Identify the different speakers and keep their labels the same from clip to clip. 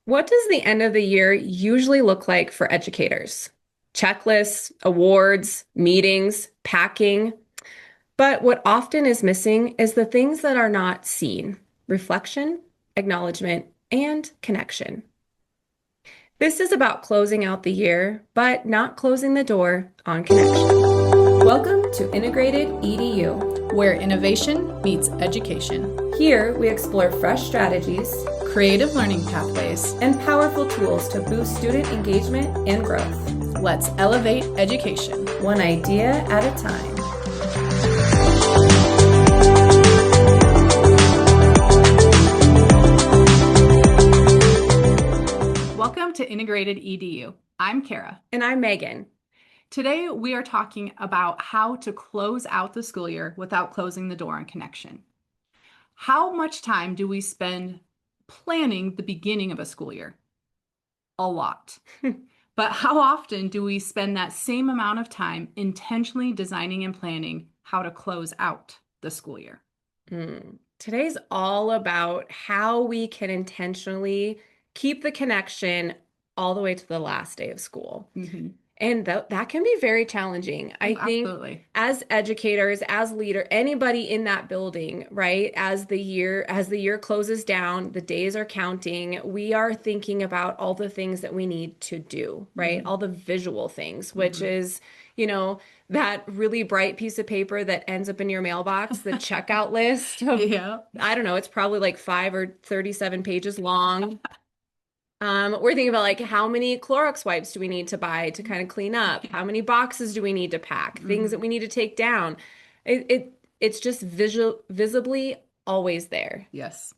Speaker 1: What does the end of the year usually look like for educators? Checklists, awards, meetings, packing. But what often is missing is the things that are not seen: reflection, acknowledgement, and connection. This is about closing out the year, but not closing the door on connection. Welcome to Integrated EDU.
Speaker 2: Where innovation meets education,
Speaker 1: Here we explore fresh strategies
Speaker 2: creative learning pathways.
Speaker 1: and powerful tools to boost student engagement and growth,
Speaker 2: Let's elevate education.
Speaker 1: one idea at a time.
Speaker 2: Welcome to Integrated EDU. I'm Kara.
Speaker 1: And I'm Megan.
Speaker 2: Today we are talking about how to close out the school year without closing the door on connection. How much time do we spend planning the beginning of a school year? A lot. But how often do we spend that same amount of time intentionally designing and planning how to close out the school year?
Speaker 1: Today's all about how we can intentionally keep the connection all the way to the last day of school. And that can be very challenging. I think
Speaker 2: Absolutely.
Speaker 1: as educators, as leader, anybody in that building, right? As the year closes down, the days are counting, we are thinking about all the things that we need to do, right? All the visual things, which is, that really bright piece of paper that ends up in your mailbox, the checkout list of,
Speaker 2: Yeah.
Speaker 1: I don't know, it's probably like 5 or 37 pages long. We're thinking about like how many Clorox wipes do we need to buy to kind of clean up? How many boxes do we need to pack? Things that we need to take down. It's just visibly always there.
Speaker 2: Yes.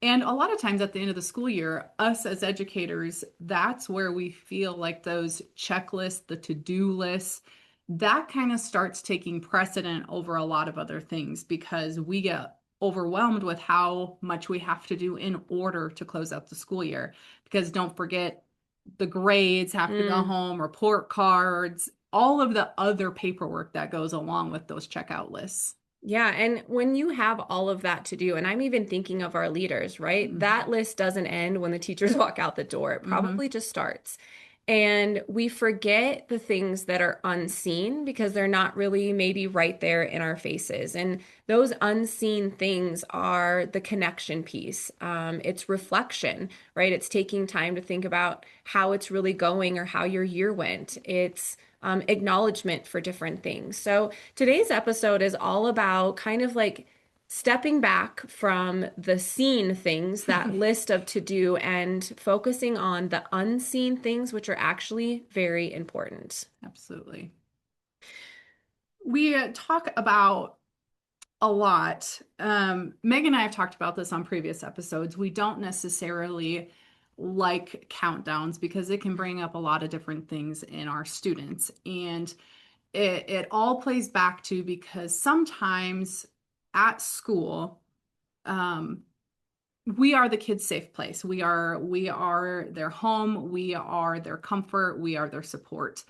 Speaker 2: And a lot of times at the end of the school year, us as educators, that's where we feel like those checklists, the to-do lists, that kind of starts taking precedent over a lot of other things because we get overwhelmed with how much we have to do in order to close out the school year. Because don't forget, the grades have to go home, report cards, all of the other paperwork that goes along with those checkout lists.
Speaker 1: Yeah, and when you have all of that to do, and I'm even thinking of our leaders, right? That list doesn't end when the teachers walk out the door. It probably just starts. And we forget the things that are unseen because they're not really maybe right there in our faces. And those unseen things are the connection piece. It's reflection, right? It's taking time to think about how it's really going or how your year went. It's acknowledgement for different things. So today's episode is all about kind of like stepping back from the seen things, that list of to do, and focusing on the unseen things, which are actually very important.
Speaker 2: Absolutely. We talk about a lot. Meg and I have talked about this on previous episodes. We don't necessarily like countdowns because it can bring up a lot of different things in our students. And it all plays back to because sometimes at school, we are the kids' safe place. We are their home, we are their comfort, we are their support.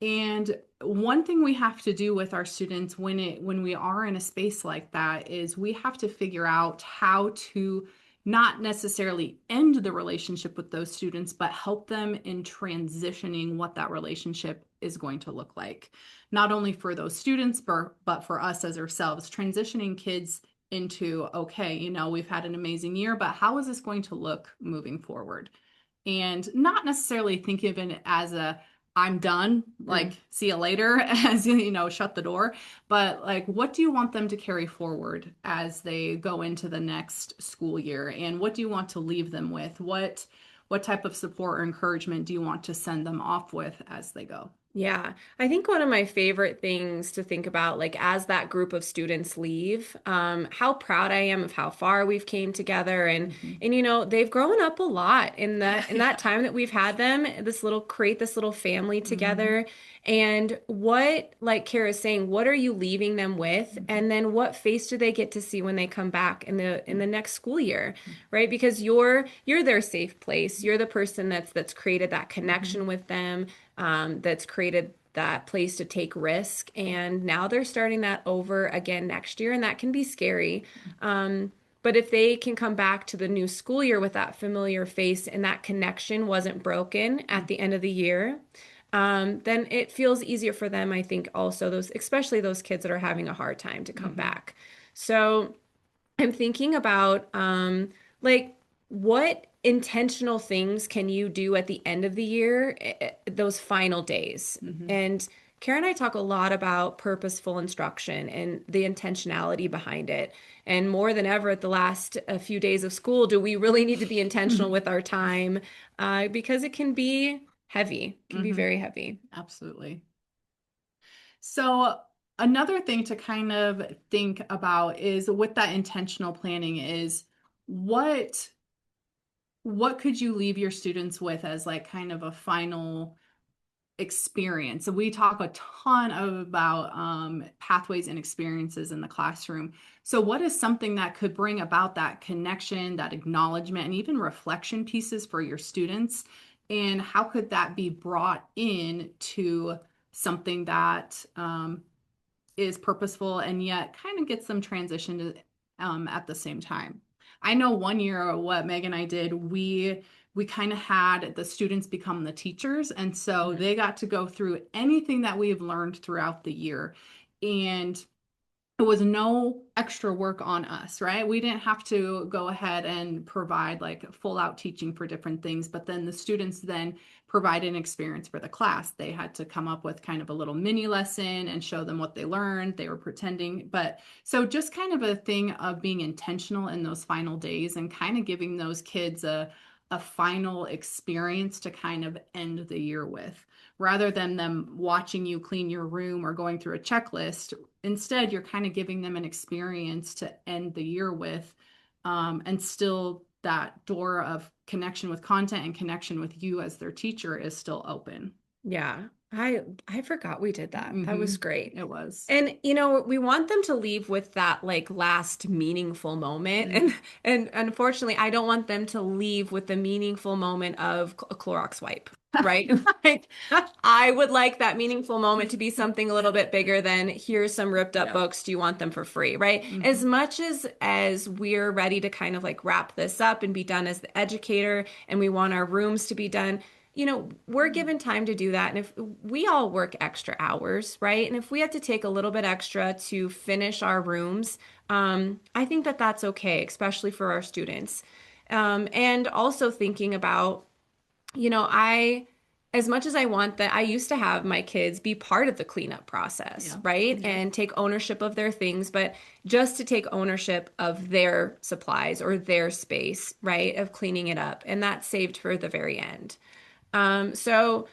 Speaker 2: And one thing we have to do with our students when we are in a space like that is we have to figure out how to not necessarily end the relationship with those students, but help them in transitioning what that relationship is going to look like. Not only for those students, but for us as ourselves, transitioning kids into, okay, we've had an amazing year, but how is this going to look moving forward? And not necessarily think of it as a I'm done, like see you later, as shut the door. But like, what do you want them to carry forward as they go into the next school year? And what do you want to leave them with? What type of support or encouragement do you want to send them off with as they go?
Speaker 1: Yeah, I think one of my favorite things to think about, like as that group of students leave, how proud I am of how far we've came together, and they've grown up a lot in that time that we've had them. Create this little family together, and what, like Kara's saying, what are you leaving them with, and then what face do they get to see when they come back in the next school year, right? Because you're their safe place. You're the person that's created that connection with them, that's created that place to take risk. And now they're starting that over again next year, and that can be scary. But if they can come back to the new school year with that familiar face and that connection wasn't broken at the end of the year, then it feels easier for them, I think, also those, especially those kids that are having a hard time to come
Speaker 2: Mm-hmm.
Speaker 1: back. So I'm thinking about like what intentional things can you do at the end of the year, those final days?
Speaker 2: Mm-hmm.
Speaker 1: And Karen and I talk a lot about purposeful instruction and the intentionality behind it. And more than ever, at the last few days of school, do we really need to be intentional with our time? Because it can be heavy, can be
Speaker 2: Mm-hmm.
Speaker 1: very heavy.
Speaker 2: Absolutely. So another thing to kind of think about is with that intentional planning is what what could you leave your students with as like kind of a final experience? So we talk a ton about pathways and experiences in the classroom. So what is something that could bring about that connection, that acknowledgement, and even reflection pieces for your students? And how could that be brought in to something that is purposeful and yet kind of gets them transitioned at the same time? I know one year what Meg and I did, we kind of had the students become the teachers, and so
Speaker 1: Mhm.
Speaker 2: they got to go through anything that we've learned throughout the year. And it was no extra work on us, right? We didn't have to go ahead and provide like full out teaching for different things, but then the students then provide an experience for the class. They had to come up with kind of a little mini lesson and show them what they learned. They were pretending, but so just kind of a thing of being intentional in those final days and kind of giving those kids a final experience to kind of end the year with rather than them watching you clean your room or going through a checklist. Instead, you're kind of giving them an experience to end the year with, and still that door of connection with content and connection with you as their teacher is still open.
Speaker 1: Yeah, I forgot we did that. That
Speaker 2: Mm-hmm.
Speaker 1: was great.
Speaker 2: It was.
Speaker 1: And we want them to leave with that like last meaningful moment.
Speaker 2: Mm-hmm.
Speaker 1: And unfortunately, I don't want them to leave with the meaningful moment of a Clorox wipe, right? Like I would like that meaningful moment to be something a little bit bigger than here's some ripped up
Speaker 2: Yep.
Speaker 1: books. Do you want them for free, right?
Speaker 2: Mm-hmm.
Speaker 1: As much as we're ready to kind of like wrap this up and be done as the educator and we want our rooms to be done, we're given time to do that. And if we all work extra hours, right? And if we have to take a little bit extra to finish our rooms, I think that that's okay, especially for our students. And also thinking about, as much as I want that, I used to have my kids be part of the cleanup process,
Speaker 2: Yeah.
Speaker 1: right?
Speaker 2: Yeah.
Speaker 1: And take ownership of their things, but just to take ownership of their supplies or their space, right? Of cleaning it up. And that's saved for the very end. So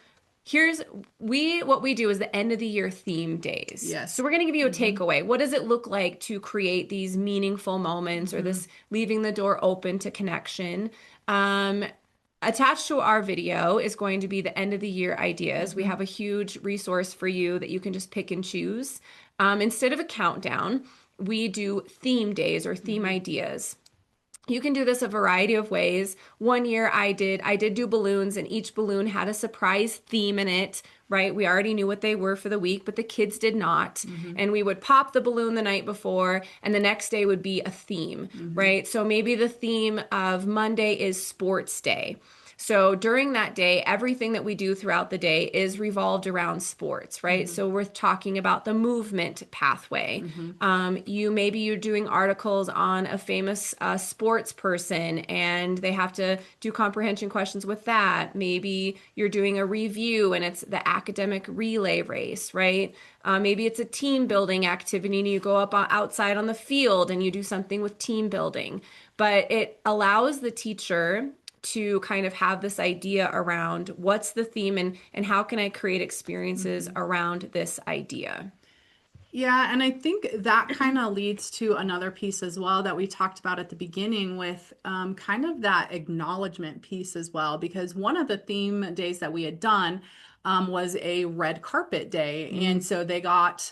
Speaker 1: here's what we do is the end of the year theme days. So
Speaker 2: Yes.
Speaker 1: we're going to give you a
Speaker 2: Mm-hmm.
Speaker 1: takeaway. What does it look like to create these meaningful moments or
Speaker 2: Mm-hmm.
Speaker 1: this leaving the door open to connection? Um, Attached to our video is going to be the end of the year ideas. We
Speaker 2: Mm-hmm.
Speaker 1: have a huge resource for you that you can just pick and choose. Instead of a countdown, we do theme days or theme
Speaker 2: Mm-hmm.
Speaker 1: ideas. You can do this a variety of ways. One year I did do balloons and each balloon had a surprise theme in it, right? We already knew what they were for the week, but the kids did not.
Speaker 2: Mm-hmm.
Speaker 1: And we would pop the balloon the night before and the next day would be a theme,
Speaker 2: Mm-hmm.
Speaker 1: right? So maybe the theme of Monday is sports day. So during that day, everything that we do throughout the day is revolved around sports, right?
Speaker 2: Mm-hmm.
Speaker 1: So we're talking about the movement pathway.
Speaker 2: Mm-hmm.
Speaker 1: You're doing articles on a famous sports person, and they have to do comprehension questions with that. Maybe you're doing a review, and it's the academic relay race, right? Maybe it's a team building activity, and you go up outside on the field and you do something with team building. But it allows the teacher to kind of have this idea around what's the theme and how can I create experiences
Speaker 2: Mm-hmm.
Speaker 1: around this idea.
Speaker 2: Yeah, and I think that kind of leads to another piece as well that we talked about at the beginning with kind of that acknowledgement piece as well, because one of the theme days that we had done was a red carpet day. And
Speaker 1: Mm,
Speaker 2: so they got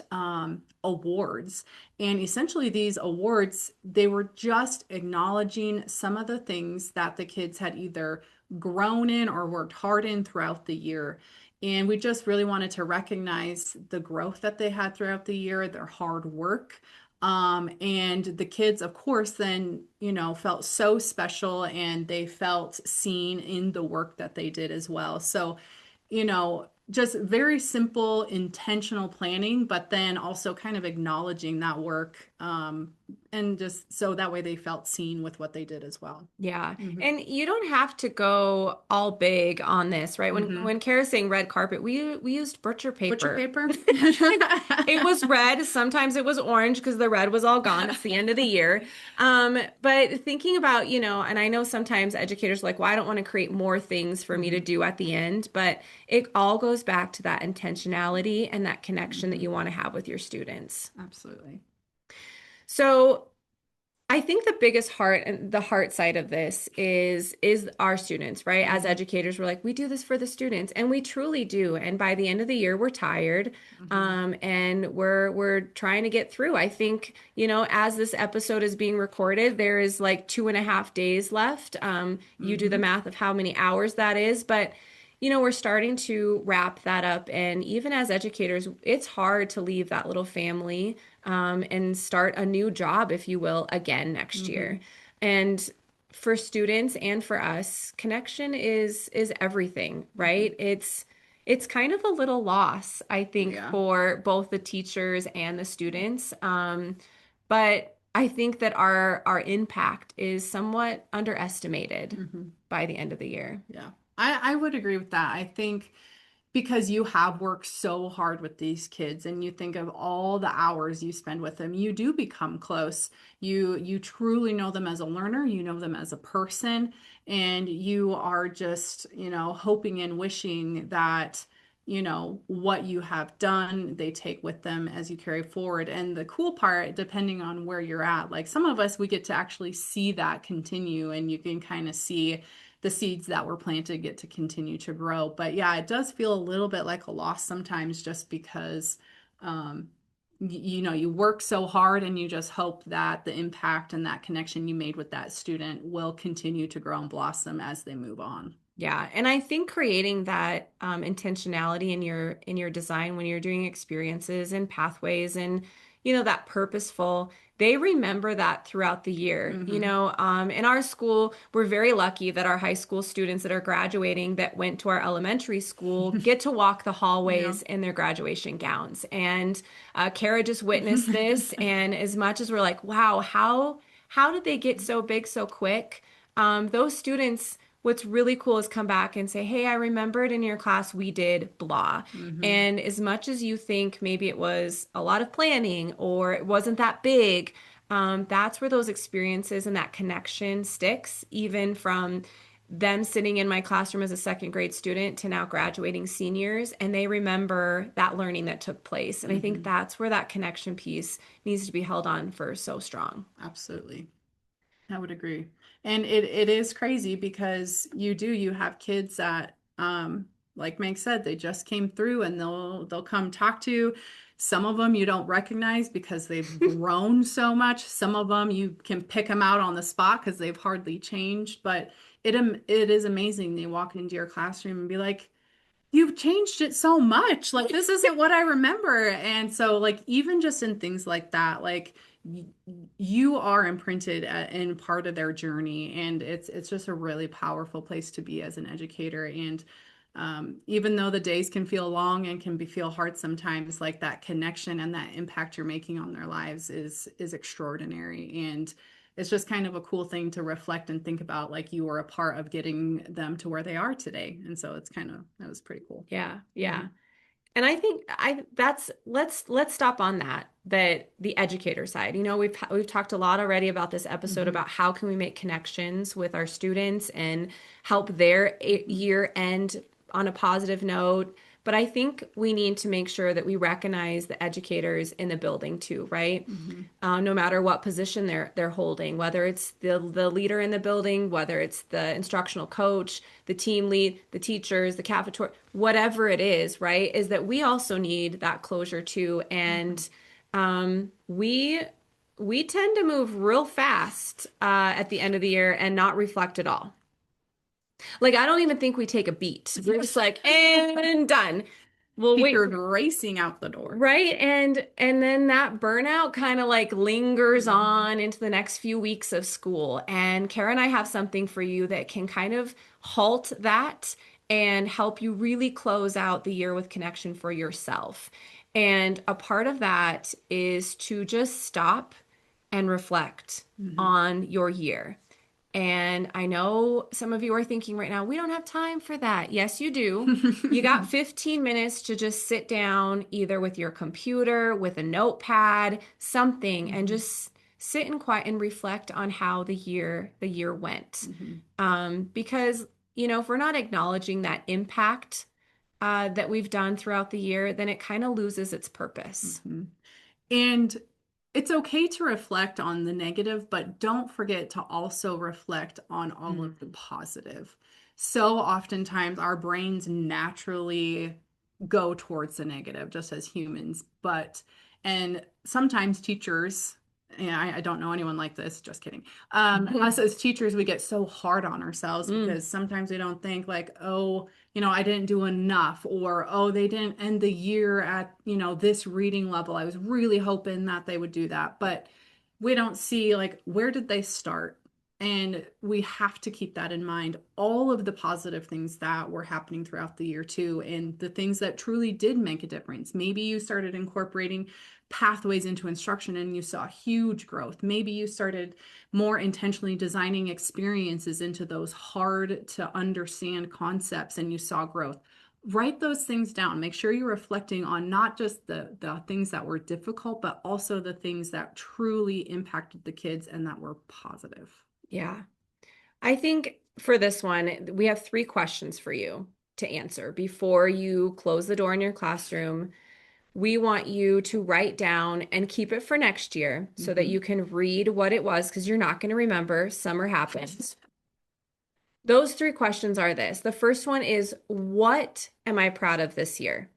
Speaker 2: awards. And essentially, these awards, they were just acknowledging some of the things that the kids had either grown in or worked hard in throughout the year. And we just really wanted to recognize the growth that they had throughout the year, their hard work, And the kids, of course, then, felt so special and they felt seen in the work that they did as well. So, just very simple, intentional planning, but then also kind of acknowledging that work, and just so that way they felt seen with what they did as well.
Speaker 1: Yeah.
Speaker 2: Hmm.
Speaker 1: And you don't have to go all big on this, right?
Speaker 2: Hmm.
Speaker 1: When Kara's saying red carpet, we used butcher
Speaker 2: Butcher
Speaker 1: paper.
Speaker 2: paper.
Speaker 1: It was red. Sometimes it was orange because the red was all gone. It's the end of the year. But thinking about, and I know sometimes educators are like, well, I don't want to create more things for me to
Speaker 2: Hmm.
Speaker 1: do at the end, but it all goes back to that intentionality and that connection that
Speaker 2: Hmm.
Speaker 1: you want to have with your students.
Speaker 2: Absolutely.
Speaker 1: So I think the biggest heart and the heart side of this is our students, right? As
Speaker 2: Hmm.
Speaker 1: educators, we're like, we do this for the students, and we truly do. And by the end of the year, we're tired,
Speaker 2: Hmm.
Speaker 1: and we're trying to get through. I think, as this episode is being recorded, there is like 2.5 days left. You do the
Speaker 2: Hmm.
Speaker 1: math of how many hours that is, but we're starting to wrap that up. And even as educators, it's hard to leave that little family and start a new job, if you will, again next year.
Speaker 2: Hmm.
Speaker 1: And for students and for us, connection is everything,
Speaker 2: Hmm.
Speaker 1: right? It's kind of a little loss, I think,
Speaker 2: Yeah.
Speaker 1: for both the teachers and the students. But I think that our impact is somewhat underestimated
Speaker 2: Hmm.
Speaker 1: by the end of the year.
Speaker 2: Yeah. I would agree with that. I think because you have worked so hard with these kids and you think of all the hours you spend with them, you do become close. You truly know them as a learner, you know them as a person, and you are just, hoping and wishing that, what you have done, they take with them as you carry forward. And the cool part, depending on where you're at, like some of us, we get to actually see that continue, and you can kind of see the seeds that were planted get to continue to grow. But yeah, it does feel a little bit like a loss sometimes just because um you work so hard and you just hope that the impact and that connection you made with that student will continue to grow and blossom as they move on.
Speaker 1: Yeah, and I think creating that intentionality in your design when you're doing experiences and pathways and that purposeful, they remember that throughout the year.
Speaker 2: Hmm.
Speaker 1: In our school, we're very lucky that our high school students that are graduating that went to our elementary school get to walk the
Speaker 2: Yeah.
Speaker 1: hallways in their graduation gowns. And Kara just witnessed this, and as much as we're like, wow, how did they get so big so quick? Those students what's really cool is come back and say, hey, I remembered in your class we did blah.
Speaker 2: Hmm.
Speaker 1: And as much as you think maybe it was a lot of planning or it wasn't that big, that's where those experiences and that connection sticks, even from them sitting in my classroom as a second grade student to now graduating seniors, and they remember that learning that took place. And I think
Speaker 2: Hmm.
Speaker 1: that's where that connection piece needs to be held on for so strong.
Speaker 2: Absolutely. I would agree. And it is crazy because you have kids that like Meg said, they just came through and they'll come talk to you. Some of them you don't recognize because they've grown so much. Some of them you can pick them out on the spot because they've hardly changed, but it is amazing. They walk into your classroom and be like, you've changed it so much. Like this isn't what I remember. And so like even just in things like that, like y you are imprinted in part of their journey, and it's just a really powerful place to be as an educator. And even though the days can feel long and feel hard sometimes, like that connection and that impact you're making on their lives is extraordinary. And it's just kind of a cool thing to reflect and think about, like you were a part of getting them to where they are today. And so it's kind of, that was pretty cool.
Speaker 1: Yeah,
Speaker 2: Hmm.
Speaker 1: yeah. And I think I that's let's stop on that the educator side. We've talked a lot already about this episode
Speaker 2: Hmm.
Speaker 1: about how can we make connections with our students and help their
Speaker 2: Hmm.
Speaker 1: year end on a positive note. But I think we need to make sure that we recognize the educators in the building too, right?
Speaker 2: Hmm.
Speaker 1: No matter what position they're holding, whether it's the leader in the building, whether it's the instructional coach, the team lead, the teachers, the cafeteria, whatever it is, right? Is that we also need that closure too,
Speaker 2: Hmm.
Speaker 1: and we tend to move real fast at the end of the year and not reflect at all. Like I don't even think we take a beat. We're just like and done. Well, wait.
Speaker 2: Teachers racing out the door.
Speaker 1: Right. And then that burnout kind of like lingers on into the next few weeks of school. And Kara and I have something for you that can kind of halt that and help you really close out the year with connection for yourself. And a part of that is to just stop and reflect on your year. And I know some of you are thinking right now, we don't have time for that. Yes, you do. You got 15 minutes to just sit down either with your computer, with a notepad, something, and just sit and quiet and reflect on how the year went. Because, if we're not acknowledging that impact that we've done throughout the year, then it kind of loses its purpose.
Speaker 2: And it's okay to reflect on the negative, but don't forget to also reflect on all of the positive. So oftentimes our brains naturally go towards the negative, just as humans. And sometimes teachers, and I don't know anyone like this, just kidding. Us as teachers, we get so hard on ourselves because sometimes we don't think like, oh, I didn't do enough, or, oh, they didn't end the year at, this reading level. I was really hoping that they would do that. But we don't see like, where did they start? And we have to keep that in mind. All of the positive things that were happening throughout the year too, and the things that truly did make a difference. Maybe you started incorporating pathways into instruction and you saw huge growth. Maybe you started more intentionally designing experiences into those hard to understand concepts and you saw growth. Write those things down. Make sure you're reflecting on not just the things that were difficult, but also the things that truly impacted the kids and that were positive.
Speaker 1: Yeah. I think for this one, we have 3 questions for you to answer before you close the door in your classroom. We want you to write down and keep it for next year so that you can read what it was, because you're not going to remember. Summer happens. Those 3 questions are this. The first one is, what am I proud of this year?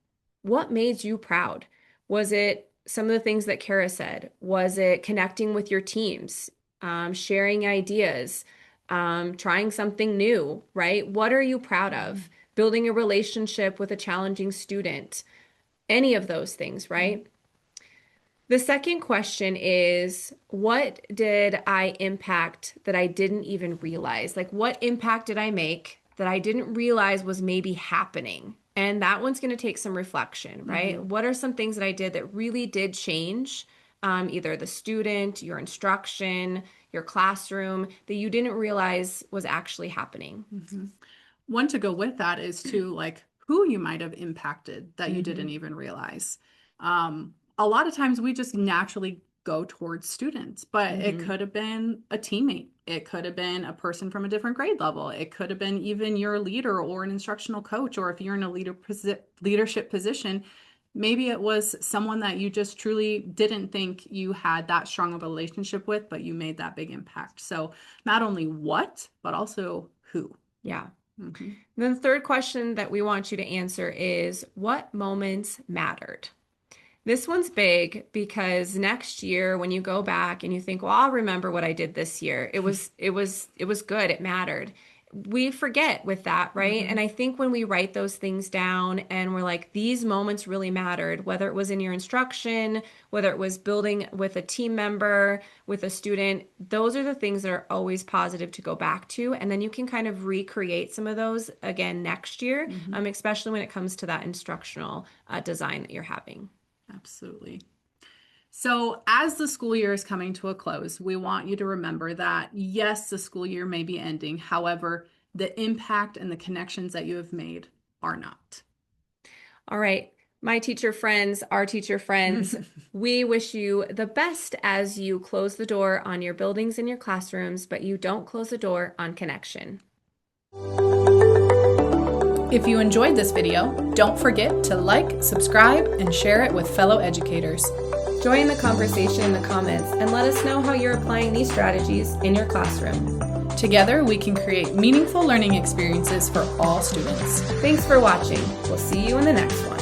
Speaker 1: What made you proud? Was it some of the things that Kara said? Was it connecting with your teams, sharing ideas, trying something new, right? What are you proud of? Building a relationship with a challenging student? Any of those things, right? The second question is, what did I impact that I didn't even realize? Like, what impact did I make that I didn't realize was maybe happening? And that one's going to take some reflection, right? What are some things that I did that really did change either the student, your instruction, your classroom, that you didn't realize was actually happening?
Speaker 2: One to go with that is to like, who you might have impacted that you didn't even realize. A lot of times we just naturally go towards students, but it could have been a teammate. It could have been a person from a different grade level. It could have been even your leader or an instructional coach, or if you're in a leadership position, maybe it was someone that you just truly didn't think you had that strong of a relationship with, but you made that big impact. So not only what, but also who.
Speaker 1: Yeah. Then the third question that we want you to answer is, what moments mattered? This one's big because next year when you go back and you think, well, I'll remember what I did this year. It was good. It mattered. We forget with that, right? And I think when we write those things down and we're like, these moments really mattered, whether it was in your instruction, whether it was building with a team member, with a student, those are the things that are always positive to go back to. And then you can kind of recreate some of those again next year, especially when it comes to that instructional design that you're having.
Speaker 2: Absolutely. So as the school year is coming to a close, we want you to remember that, yes, the school year may be ending. However, the impact and the connections that you have made are not.
Speaker 1: All right. My teacher friends, our teacher friends, we wish you the best as you close the door on your buildings and your classrooms, but you don't close the door on connection.
Speaker 3: If you enjoyed this video, don't forget to like, subscribe, and share it with fellow educators.
Speaker 1: Join the conversation in the comments and let us know how you're applying these strategies in your classroom.
Speaker 3: Together, we can create meaningful learning experiences for all students.
Speaker 1: Thanks for watching. We'll see you in the next one.